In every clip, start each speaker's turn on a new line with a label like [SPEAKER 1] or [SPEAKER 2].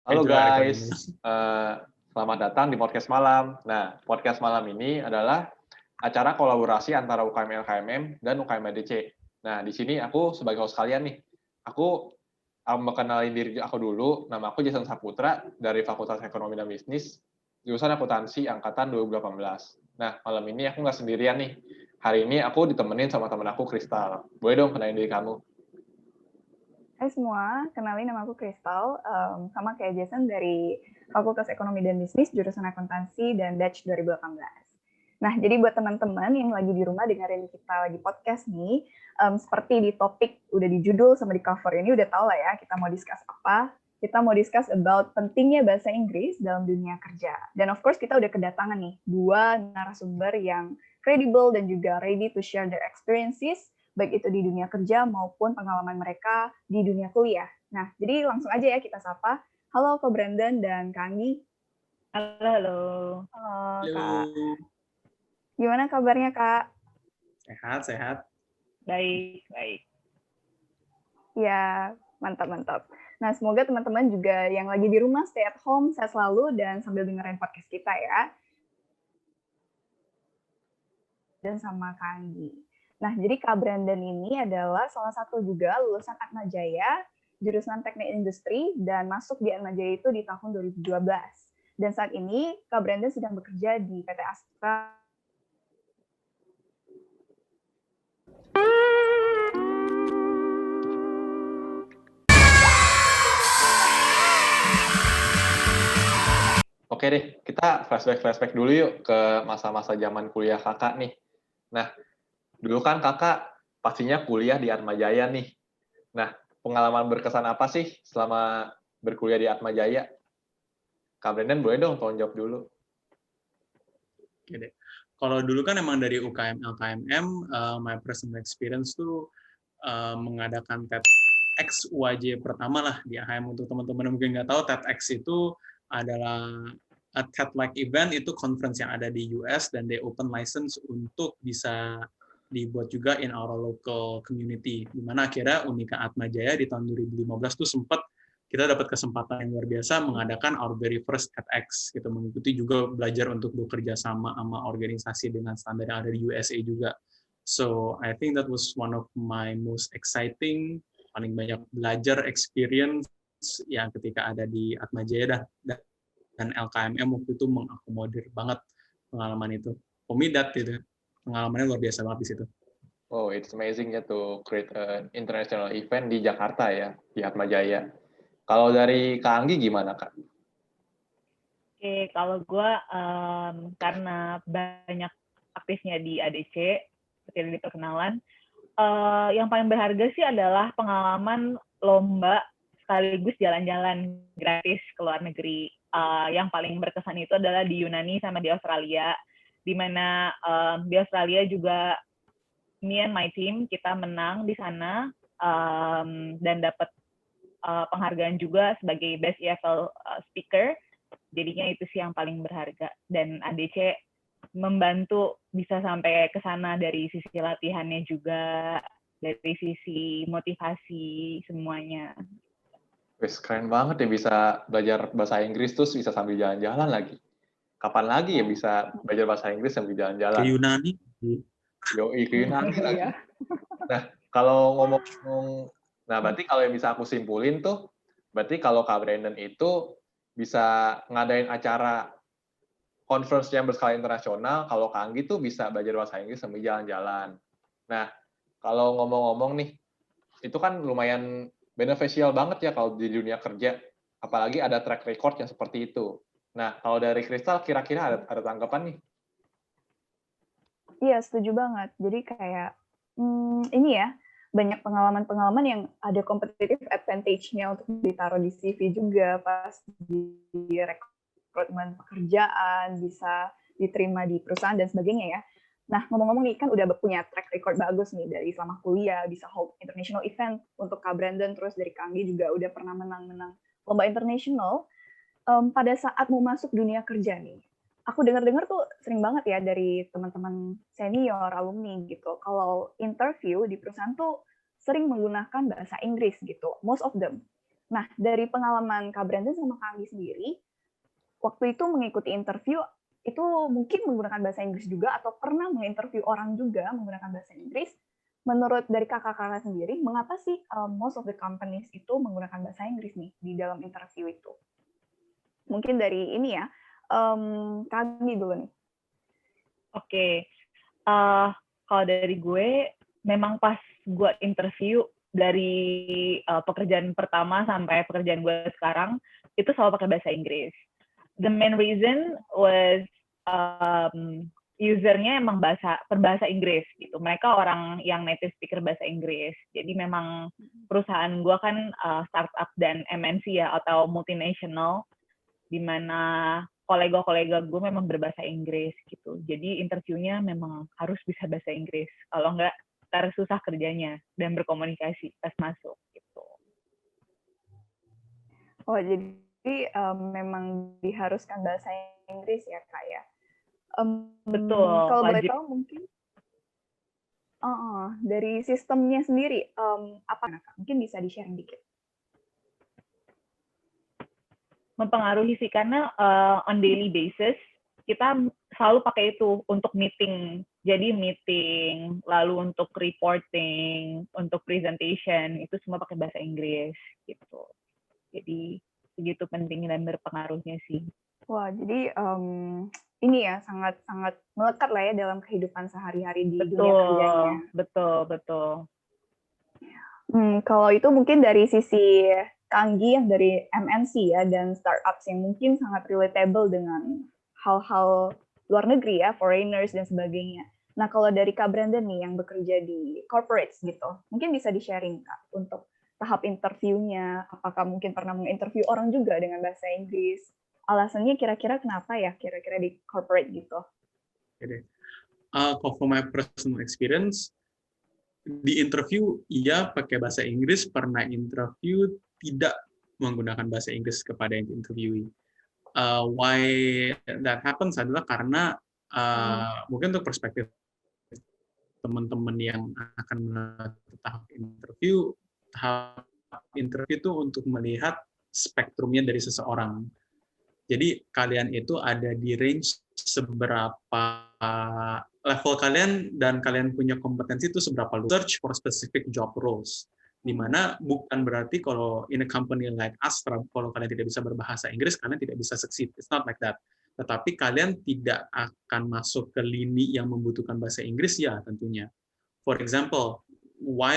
[SPEAKER 1] Halo
[SPEAKER 2] Itulah
[SPEAKER 1] guys, selamat datang di podcast malam. Nah, podcast malam ini adalah acara kolaborasi antara UKM LKMM dan UKM ADC. Nah, di sini aku sebagai host kalian nih. Aku mau kenalin diri aku dulu. Nama aku Jason Saputra dari Fakultas Ekonomi dan Bisnis, jurusan Akuntansi angkatan 2018. Nah, malam ini aku nggak sendirian nih. Hari ini aku ditemenin sama temen aku, Kristal. Boleh dong kenalin diri kamu?
[SPEAKER 3] Hai semua, kenalin nama aku Kristal, sama kayak Jason dari Fakultas Ekonomi dan Bisnis, jurusan Akuntansi dan batch 2018. Nah, jadi buat teman-teman yang lagi di rumah dengerin kita lagi podcast nih, seperti di topik, udah di judul sama di cover ini udah tau lah ya, kita mau discuss apa. Kita mau discuss about pentingnya bahasa Inggris dalam dunia kerja. Dan of course kita udah kedatangan nih, 2 narasumber yang credible dan juga ready to share their experiences, baik itu di dunia kerja maupun pengalaman mereka di dunia kuliah. Nah, jadi langsung aja ya kita sapa. Halo Kak Brandon dan Kak Anggi.
[SPEAKER 4] Halo.
[SPEAKER 3] Halo Kak. Gimana kabarnya Kak?
[SPEAKER 2] Sehat.
[SPEAKER 4] Baik.
[SPEAKER 3] Ya, mantap. Nah, semoga teman-teman juga yang lagi di rumah stay at home, sehat selalu, dan sambil dengerin podcast kita ya. Dan sama Kak Anggi. Nah, jadi Kak Brandon ini adalah salah satu juga lulusan Atmajaya, jurusan Teknik Industri, dan masuk di Atmajaya itu di tahun 2012. Dan saat ini Kak Brandon sedang bekerja di PT Astra.
[SPEAKER 1] Oke deh, kita flashback dulu yuk ke masa-masa zaman kuliah kakak nih. Nah, dulu kan kakak pastinya kuliah di Atmajaya nih. Nah, pengalaman berkesan apa sih selama berkuliah di Atmajaya? Kak Brandon boleh dong tolong jawab dulu.
[SPEAKER 2] Oke deh. Kalau dulu kan emang dari UKM LKMM, my personal experience tuh mengadakan TEDx UAJ pertama lah di AHM. Untuk teman-teman yang mungkin nggak tahu, TEDx itu adalah a TED-like event, itu conference yang ada di US dan they open license untuk bisa dibuat juga in our local community. Dimana akhirnya Unika Atmajaya di tahun 2015 tuh sempat kita dapat kesempatan yang luar biasa mengadakan our very first TEDx, gitu, mengikuti juga belajar untuk bekerja sama organisasi dengan standar yang ada di USA juga. So I think that was one of my most exciting, paling banyak belajar experience yang ketika ada di Atmajaya dan LKMM waktu itu mengakomodir banget pengalaman itu. Pomidat gitu, pengalamannya luar biasa banget di situ.
[SPEAKER 1] Oh, it's amazing ya to create an international event di Jakarta ya, di Atmajaya. Kalau dari Kak Anggi gimana, Kak?
[SPEAKER 4] Oke, kalau gue karena banyak aktifnya di ADC, seperti di perkenalan, yang paling berharga sih adalah pengalaman lomba sekaligus jalan-jalan gratis ke luar negeri. Yang paling berkesan itu adalah di Yunani sama di Australia, di mana di Australia juga me and my team kita menang di sana dan dapat penghargaan juga sebagai best EFL speaker. Jadinya itu sih yang paling berharga, dan ADC membantu bisa sampai ke sana dari sisi latihannya juga, dari sisi motivasi semuanya.
[SPEAKER 1] Wes, keren banget ya bisa belajar bahasa Inggris terus bisa sambil jalan-jalan lagi. Kapan lagi ya bisa belajar bahasa Inggris sambil jalan-jalan?
[SPEAKER 2] Ke Yunani.
[SPEAKER 1] Yoi, ke Yunani lagi.
[SPEAKER 3] Iya.
[SPEAKER 1] Nah, kalau ngomong, berarti kalau yang bisa aku simpulin tuh, berarti kalau Kak Brandon itu bisa ngadain acara conference yang berskala internasional, kalau Kak Anggi tuh bisa belajar bahasa Inggris sambil jalan-jalan. Nah, kalau ngomong-ngomong nih, itu kan lumayan beneficial banget ya kalau di dunia kerja, apalagi ada track record yang seperti itu. Nah, kalau dari Kristal kira-kira ada tanggapan nih?
[SPEAKER 3] Iya, setuju banget. Jadi kayak ini ya, banyak pengalaman-pengalaman yang ada competitive advantage-nya untuk ditaruh di CV juga pas di rekrutmen pekerjaan, bisa diterima di perusahaan dan sebagainya ya. Nah, ngomong-ngomong nih, kan udah punya track record bagus nih dari selama kuliah, bisa hold international event untuk Kak Brandon, terus dari Kak Anggi juga udah pernah menang lomba international. Pada saat mau masuk dunia kerja nih, aku dengar tuh sering banget ya dari teman-teman senior, alumni gitu, kalau interview di perusahaan tuh sering menggunakan bahasa Inggris gitu, most of them. Nah, dari pengalaman Kak Brandon sama Kak Anggi sendiri, waktu itu mengikuti interview, itu mungkin menggunakan bahasa Inggris juga, atau pernah menginterview orang juga menggunakan bahasa Inggris. Menurut dari kakak-kakak sendiri, mengapa sih most of the companies itu menggunakan bahasa Inggris nih di dalam interview itu? Mungkin dari ini ya, Kak Anggi dulu nih.
[SPEAKER 4] Oke. Kalau dari gue, memang pas gue interview dari pekerjaan pertama sampai pekerjaan gue sekarang, itu selalu pakai bahasa Inggris. The main reason was usernya emang berbahasa Inggris gitu. Mereka orang yang native speaker bahasa Inggris. Jadi memang perusahaan gue kan startup dan MNC ya, atau multinational, di mana kolega-kolega gue memang berbahasa Inggris gitu. Jadi interviewnya memang harus bisa bahasa Inggris. Kalau enggak, ntar susah kerjanya dan berkomunikasi pas masuk gitu.
[SPEAKER 3] Oh, jadi memang diharuskan bahasa Inggris ya, Kak ya?
[SPEAKER 4] Betul.
[SPEAKER 3] Kalau boleh tahu mungkin dari sistemnya sendiri, apa Kak? Mungkin bisa di-sharing dikit.
[SPEAKER 4] Mempengaruhi sih, karena on daily basis kita selalu pakai itu untuk meeting. Jadi meeting, lalu untuk reporting, untuk presentation, itu semua pakai bahasa Inggris gitu. Jadi begitu penting dan berpengaruhnya sih.
[SPEAKER 3] Wah, jadi ini ya sangat melekat lah ya dalam kehidupan sehari-hari di dunia kerjanya.
[SPEAKER 4] Betul.
[SPEAKER 3] Kalau itu mungkin dari sisi Kanggi yang dari MNC ya, dan startups yang mungkin sangat relatable dengan hal-hal luar negeri ya, foreigners dan sebagainya. Nah, kalau dari Kak Brandon nih yang bekerja di corporates gitu, mungkin bisa di-sharing Kak untuk tahap interviewnya, apakah mungkin pernah menginterview orang juga dengan bahasa Inggris? Alasannya kira-kira kenapa ya, kira-kira di corporate gitu?
[SPEAKER 2] For my personal experience, di interview iya pakai bahasa Inggris, pernah interview tidak menggunakan bahasa Inggris kepada yang interviewee. Why that happens adalah karena mungkin untuk perspektif teman-teman yang akan melalui tahap interview itu untuk melihat spektrumnya dari seseorang. Jadi kalian itu ada di range seberapa level kalian dan kalian punya kompetensi itu seberapa lu search for specific job roles. Di mana bukan berarti kalau in a company like Astra, kalau kalian tidak bisa berbahasa Inggris, kalian tidak bisa succeed. It's not like that. Tetapi kalian tidak akan masuk ke lini yang membutuhkan bahasa Inggris, ya tentunya. For example, why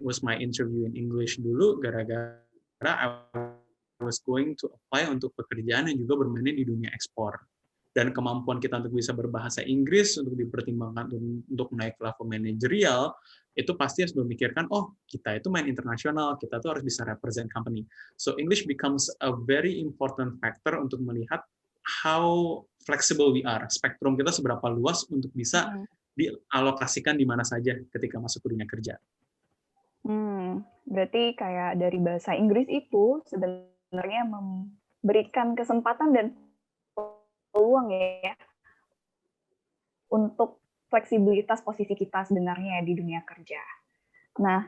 [SPEAKER 2] was my interview in English dulu? Gara-gara I was going to apply untuk pekerjaan yang juga bermain di dunia ekspor. Dan kemampuan kita untuk bisa berbahasa Inggris, untuk dipertimbangkan untuk naik level manajerial, itu pasti harus memikirkan, oh kita itu main internasional, kita tuh harus bisa represent company. So English becomes a very important factor untuk melihat how flexible we are. Spektrum kita seberapa luas untuk bisa dialokasikan di mana saja ketika masuk ke dunia kerja.
[SPEAKER 3] Berarti kayak dari bahasa Inggris itu sebenarnya memberikan kesempatan dan peluang ya untuk fleksibilitas posisi kita sebenarnya di dunia kerja. Nah,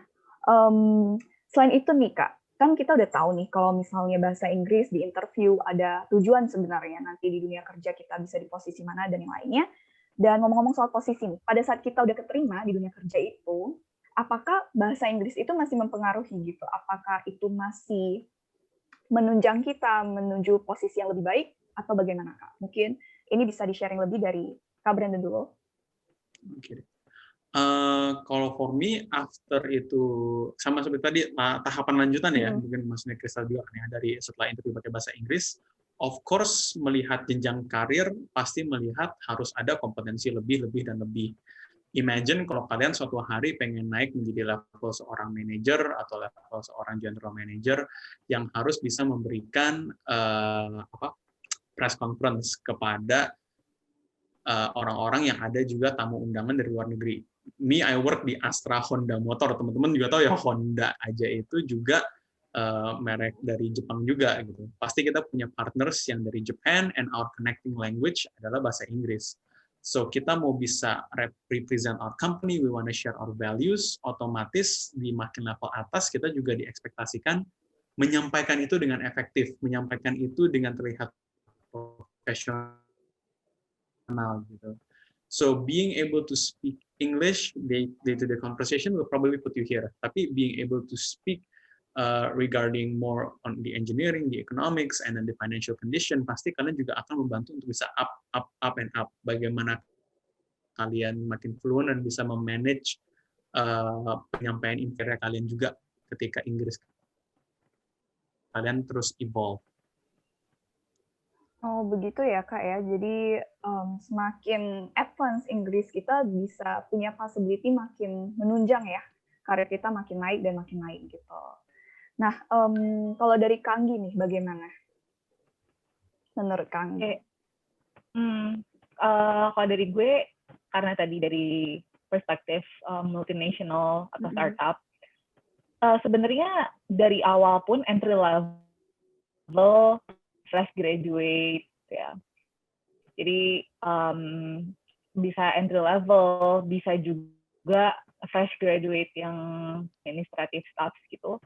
[SPEAKER 3] selain itu nih Kak, kan kita udah tahu nih kalau misalnya bahasa Inggris di interview ada tujuan sebenarnya nanti di dunia kerja kita bisa di posisi mana dan yang lainnya. Dan ngomong-ngomong soal posisi nih, pada saat kita udah keterima di dunia kerja itu, apakah bahasa Inggris itu masih mempengaruhi gitu? Apakah itu masih menunjang kita menuju posisi yang lebih baik atau bagaimana Kak? Mungkin ini bisa di-sharing lebih dari Kak Brandon dulu.
[SPEAKER 2] Okay. Kalau for me, after itu, sama seperti tadi, tahapan lanjutan ya, mungkin maksudnya Kristal juga ya, dari setelah interview pakai bahasa Inggris, of course, melihat jenjang karir, pasti melihat harus ada kompetensi lebih. Imagine kalau kalian suatu hari pengen naik menjadi level seorang manajer atau level seorang general manager yang harus bisa memberikan press conference kepada orang-orang yang ada juga tamu undangan dari luar negeri. I work di Astra Honda Motor, teman-teman juga tahu ya, Honda aja itu juga merek dari Jepang juga gitu. Pasti kita punya partners yang dari Japan, and our connecting language adalah bahasa Inggris. So kita mau bisa represent our company, we want to share our values, otomatis di makin level atas kita juga diekspektasikan menyampaikan itu dengan efektif, menyampaikan itu dengan terlihat profesional gitu. So being able to speak English day-to-day conversation will probably put you here. Tapi being able to speak regarding more on the engineering, the economics, and then the financial condition, pasti kalian juga akan membantu untuk bisa up and up. Bagaimana kalian makin fluent dan bisa memanage penyampaian interior kalian juga ketika Inggris kalian terus evolve.
[SPEAKER 3] Oh, begitu ya, Kak ya. Jadi semakin advance Inggris kita bisa punya possibility makin menunjang ya. Karir kita makin naik dan makin naik gitu. Nah, kalau dari Kanggi nih, bagaimana? Menurut Kanggi?
[SPEAKER 4] Kalau dari gue, karena tadi dari perspektif multinational atau startup, sebenarnya dari awal pun entry level, fresh graduate, ya. Jadi bisa entry level, bisa juga fresh graduate yang administrative staff gitu.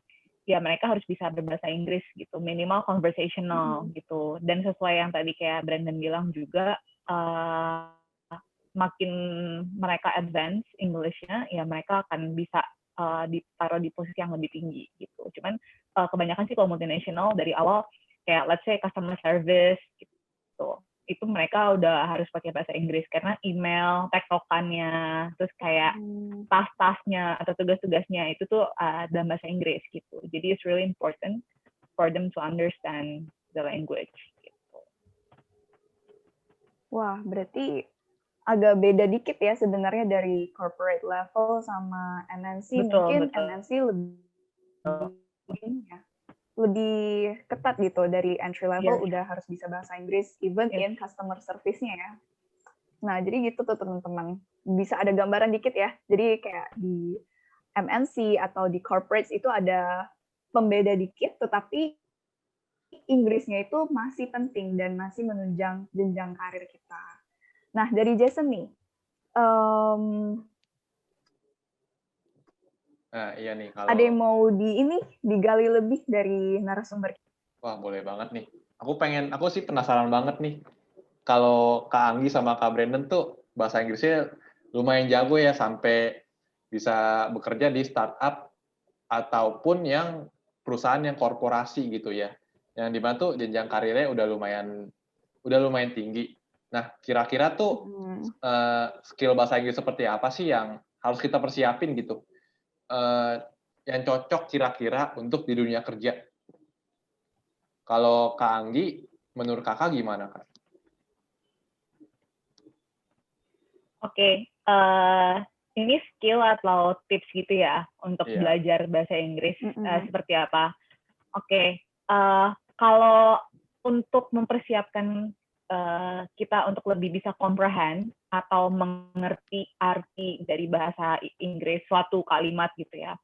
[SPEAKER 4] Ya mereka harus bisa berbahasa Inggris gitu, minimal conversational gitu. Dan sesuai yang tadi kayak Brandon bilang juga, makin mereka advance English-nya, ya mereka akan bisa ditaruh di posisi yang lebih tinggi gitu. Cuman kebanyakan sih kalau multinational dari awal kayak let's say customer service gitu, itu mereka udah harus pakai bahasa Inggris karena email, tektokannya, terus kayak tas-tasnya atau tugas-tugasnya itu tuh dalam bahasa Inggris gitu. Jadi it's really important for them to understand the language. Gitu.
[SPEAKER 3] Wah, berarti agak beda dikit ya sebenarnya dari corporate level sama MNC. Mungkin MNC lebih ketat gitu, dari entry level udah harus bisa bahasa Inggris, even in customer service-nya ya. Nah, jadi gitu tuh teman-teman. Bisa ada gambaran dikit ya. Jadi kayak di MNC atau di corporates itu ada pembeda dikit, tetapi Inggrisnya itu masih penting dan masih menunjang jenjang karir kita. Nah, dari Jason nih,
[SPEAKER 1] iya nih, kalau
[SPEAKER 3] ada yang mau digali lebih dari narasumber?
[SPEAKER 1] Wah, boleh banget nih. Aku sih penasaran banget nih. Kalau Kak Anggi sama Kak Brandon tuh bahasa Inggrisnya lumayan jago ya, sampai bisa bekerja di startup ataupun yang perusahaan yang korporasi gitu ya. Yang dimana tuh jenjang karirnya udah lumayan tinggi. Nah, kira-kira tuh skill bahasa Inggris seperti apa sih yang harus kita persiapin gitu? Yang cocok kira-kira untuk di dunia kerja. Kalau Kak Anggi, menurut Kakak gimana, Kak?
[SPEAKER 4] Oke, ini skill atau tips gitu ya untuk belajar bahasa Inggris seperti apa? Oke, kalau untuk mempersiapkan kita untuk lebih bisa comprehend atau mengerti arti dari bahasa Inggris suatu kalimat gitu ya,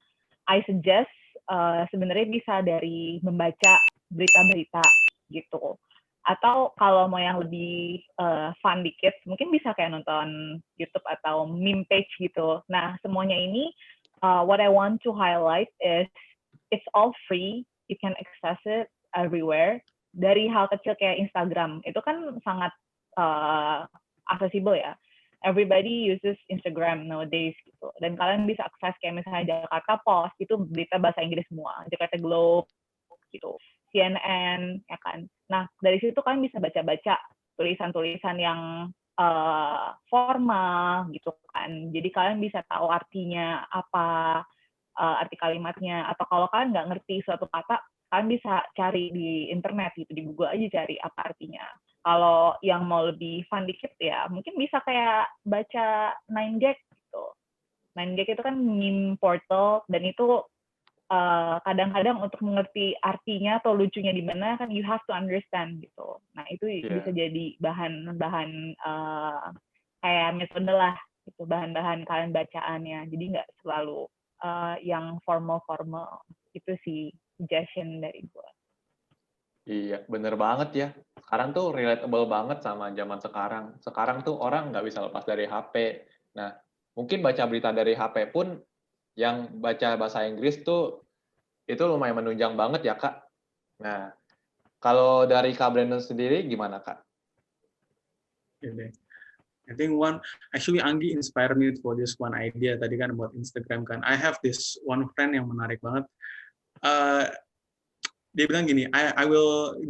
[SPEAKER 4] I suggest sebenarnya bisa dari membaca berita-berita gitu. Atau kalau mau yang lebih fun dikit, mungkin bisa kayak nonton YouTube atau meme page gitu. Nah, semuanya ini, what I want to highlight is it's all free, you can access it everywhere. Dari hal kecil kayak Instagram, itu kan sangat accessible ya. Everybody uses Instagram nowadays gitu. Dan kalian bisa akses kayak misalnya Jakarta Post, itu berita bahasa Inggris semua. Jakarta Globe gitu. CNN, ya kan. Nah, dari situ kalian bisa baca-baca tulisan-tulisan yang formal gitu kan. Jadi kalian bisa tahu artinya apa, arti kalimatnya. Atau kalau kalian nggak ngerti suatu kata, kalian bisa cari di internet gitu, di Google aja cari apa artinya. Kalau yang mau lebih fun dikit ya, mungkin bisa kayak baca 9gag gitu. 9gag itu kan meme portal, dan itu kadang-kadang untuk mengerti artinya atau lucunya di mana kan you have to understand gitu. Nah itu bisa jadi bahan-bahan kayak metode lah gitu, bahan-bahan kalian bacaannya. Jadi nggak selalu yang formal-formal. Itu sih suggestion dari gue.
[SPEAKER 1] Iya, bener banget ya. Sekarang tuh relatable banget sama zaman sekarang. Sekarang tuh orang nggak bisa lepas dari HP. Nah, mungkin baca berita dari HP pun yang baca bahasa Inggris tuh itu lumayan menunjang banget ya, Kak. Nah, kalau dari Kak Brandon sendiri gimana, Kak?
[SPEAKER 2] Okay. I think actually Anggi inspired me for this one idea tadi kan buat Instagram kan. I have this one friend yang menarik banget. Dia bilang gini,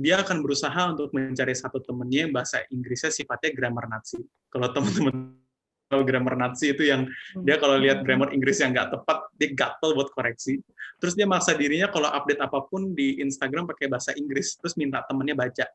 [SPEAKER 2] dia akan berusaha untuk mencari satu temennya yang bahasa Inggrisnya sifatnya grammar Nazi. Kalau teman-teman tahu grammar Nazi itu yang dia kalau lihat grammar Inggris yang nggak tepat, dia gatel buat koreksi. Terus dia maksa dirinya kalau update apapun di Instagram pakai bahasa Inggris, terus minta temennya baca.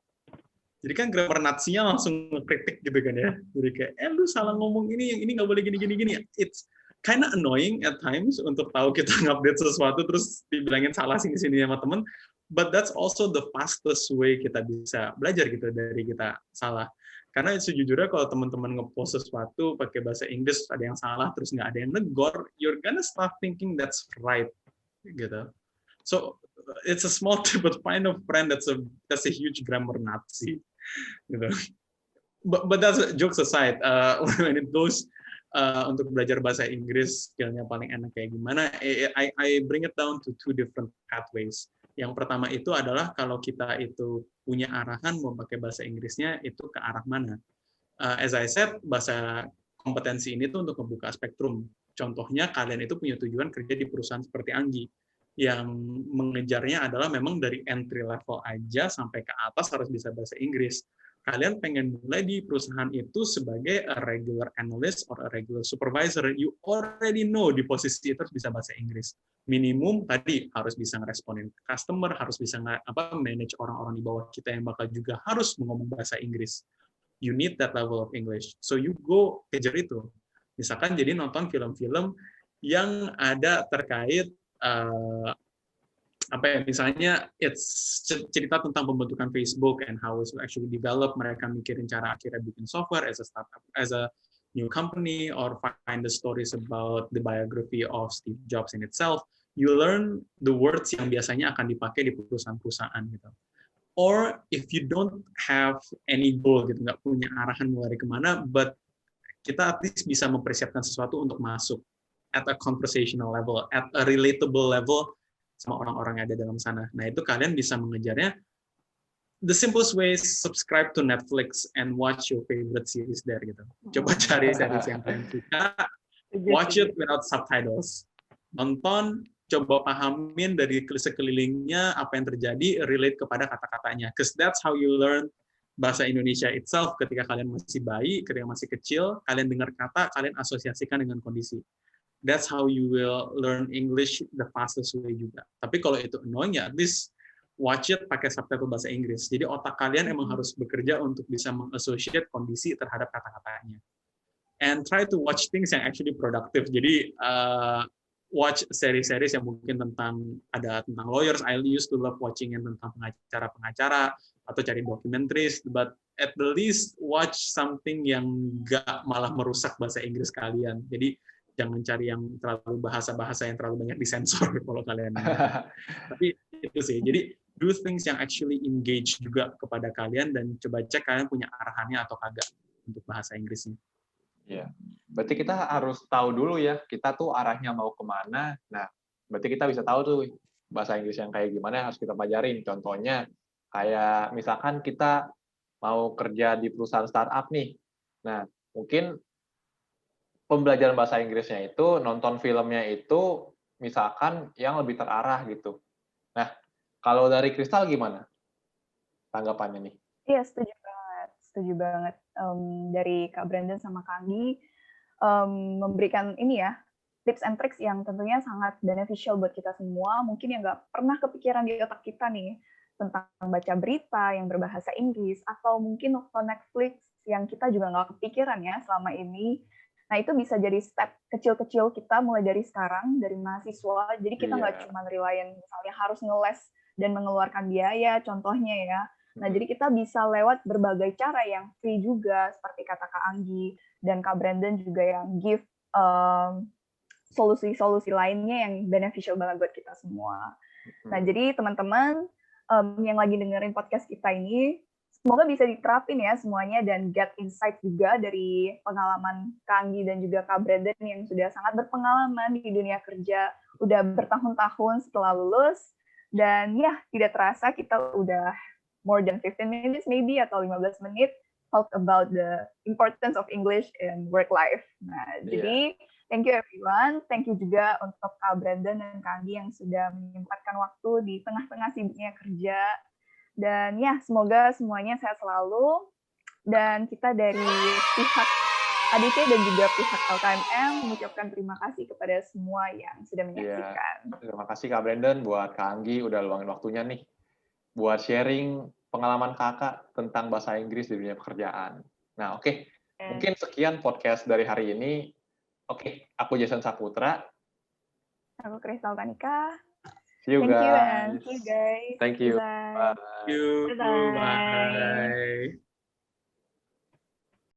[SPEAKER 2] Jadi kan grammar Nazi-nya langsung ngekritik gitu kan ya. Jadi kayak, lu salah ngomong ini, yang ini nggak boleh gini. It's kind of annoying at times untuk tahu kita ngupdate sesuatu terus dibilangin salah sini sama temen. But that's also the fastest way kita bisa belajar gitu dari kita salah. Karena sejujurnya kalau teman-teman ngepost sesuatu pakai bahasa Inggris ada yang salah terus nggak ada yang negor, you're gonna start thinking that's right gitu. So it's a small tip, but find a friend that's a huge grammar Nazi, gitu. But that's jokes aside. When it goes untuk belajar bahasa Inggris, skillnya paling enak kayak gimana? I bring it down to two different pathways. Yang pertama itu adalah kalau kita itu punya arahan mau pakai bahasa Inggrisnya itu ke arah mana. As I said, bahasa kompetensi ini tuh untuk membuka spektrum. Contohnya kalian itu punya tujuan kerja di perusahaan seperti Anggi, yang mengejarnya adalah memang dari entry level aja sampai ke atas harus bisa bahasa Inggris. Kalian pengen mulai di perusahaan itu sebagai a regular analyst or a regular supervisor, you already know di posisi itu harus bisa bahasa Inggris. Minimum tadi harus bisa ngeresponin customer, harus bisa manage orang-orang di bawah kita yang bakal juga harus ngomong bahasa Inggris. You need that level of English. So you go kejar itu. Misalkan jadi nonton film-film yang ada terkait misalnya it's cerita tentang pembentukan Facebook and how it's actually developed, mereka mikirin cara akhirnya bikin software as a startup, as a new company, or find the stories about the biography of Steve Jobs in itself. You learn the words yang biasanya akan dipakai di perusahaan-perusahaan gitu. Or if you don't have any goal gitu, nggak punya arahan mulai kemana, but kita at least bisa mempersiapkan sesuatu untuk masuk at a conversational level, at a relatable level sama orang-orang yang ada dalam sana. Nah, itu kalian bisa mengejarnya. The simplest way is subscribe to Netflix and watch your favorite series there gitu. Coba cari series yang kalian suka, watch it without subtitles. Nonton, coba pahamin dari sekelilingnya apa yang terjadi, relate kepada kata-katanya. Because that's how you learn bahasa Indonesia itself. Ketika kalian masih bayi, ketika masih kecil, kalian dengar kata, kalian asosiasikan dengan kondisi. That's how you will learn English the fastest way juga. Tapi kalau itu annoying, ya at least watch it pakai subtitle bahasa Inggris. Jadi otak kalian emang harus bekerja untuk bisa mengassociate kondisi terhadap kata-katanya. And try to watch things yang actually productive. Jadi watch series-series yang mungkin tentang lawyers. I used to love watching yang tentang pengacara-pengacara atau cari documentaries. But at the least watch something yang nggak malah merusak bahasa Inggris kalian. Jadi jangan cari yang terlalu bahasa-bahasa yang terlalu banyak disensor kalau kalian. Tapi itu sih. Jadi do things yang actually engage juga kepada kalian dan coba cek kalian punya arahannya atau kagak untuk bahasa Inggrisnya.
[SPEAKER 1] Iya. Berarti kita harus tahu dulu ya, kita tuh arahnya mau kemana. Nah, berarti kita bisa tahu tuh bahasa Inggris yang kayak gimana yang harus kita pelajarin. Contohnya, kayak misalkan kita mau kerja di perusahaan startup nih. Nah, mungkin pembelajaran bahasa Inggrisnya itu, nonton filmnya itu, misalkan yang lebih terarah gitu. Nah, kalau dari Kristal gimana tanggapannya nih?
[SPEAKER 3] Iya, setuju banget. Setuju banget. Dari Kak Brandon sama Kak Anggi, memberikan ini ya, tips and tricks yang tentunya sangat beneficial buat kita semua, mungkin yang nggak pernah kepikiran di otak kita nih, tentang baca berita yang berbahasa Inggris, atau mungkin nonton Netflix yang kita juga nggak kepikiran ya selama ini. Nah, itu bisa jadi step kecil-kecil kita mulai dari sekarang, dari mahasiswa. Jadi kita nggak cuma reliant misalnya harus ngeles dan mengeluarkan biaya, contohnya ya. Nah, jadi kita bisa lewat berbagai cara yang free juga, seperti kata Kak Anggi dan Kak Brandon juga yang give solusi-solusi lainnya yang beneficial banget buat kita semua. Nah, jadi teman-teman yang lagi dengerin podcast kita ini, semoga bisa diterapin ya semuanya dan get insight juga dari pengalaman Kak Anggi dan juga Kak Brandon yang sudah sangat berpengalaman di dunia kerja, udah bertahun-tahun setelah lulus. Dan ya, tidak terasa kita udah more than 15 minutes maybe atau 15 menit talk about the importance of English in work life. Nah, jadi thank you everyone. Thank you juga untuk Kak Brandon dan Kak Anggi yang sudah menyempatkan waktu di tengah-tengah sibuknya kerja. Dan ya, semoga semuanya sehat selalu. Dan kita dari pihak ADC dan juga pihak LKMM mengucapkan terima kasih kepada semua yang sudah menyaksikan.
[SPEAKER 1] Terima kasih Kak Brandon, buat Kak Anggi udah luangin waktunya nih buat sharing pengalaman kakak tentang bahasa Inggris di dunia pekerjaan. Nah, oke. Mungkin sekian podcast dari hari ini. Oke, aku Jason Saputra.
[SPEAKER 3] Aku Kristal Tanika.
[SPEAKER 1] See you
[SPEAKER 3] Thank
[SPEAKER 1] guys.
[SPEAKER 3] you and see you guys.
[SPEAKER 1] Thank you.
[SPEAKER 3] Bye.
[SPEAKER 1] Bye.
[SPEAKER 2] Thank you.
[SPEAKER 4] Bye-bye.
[SPEAKER 2] Bye.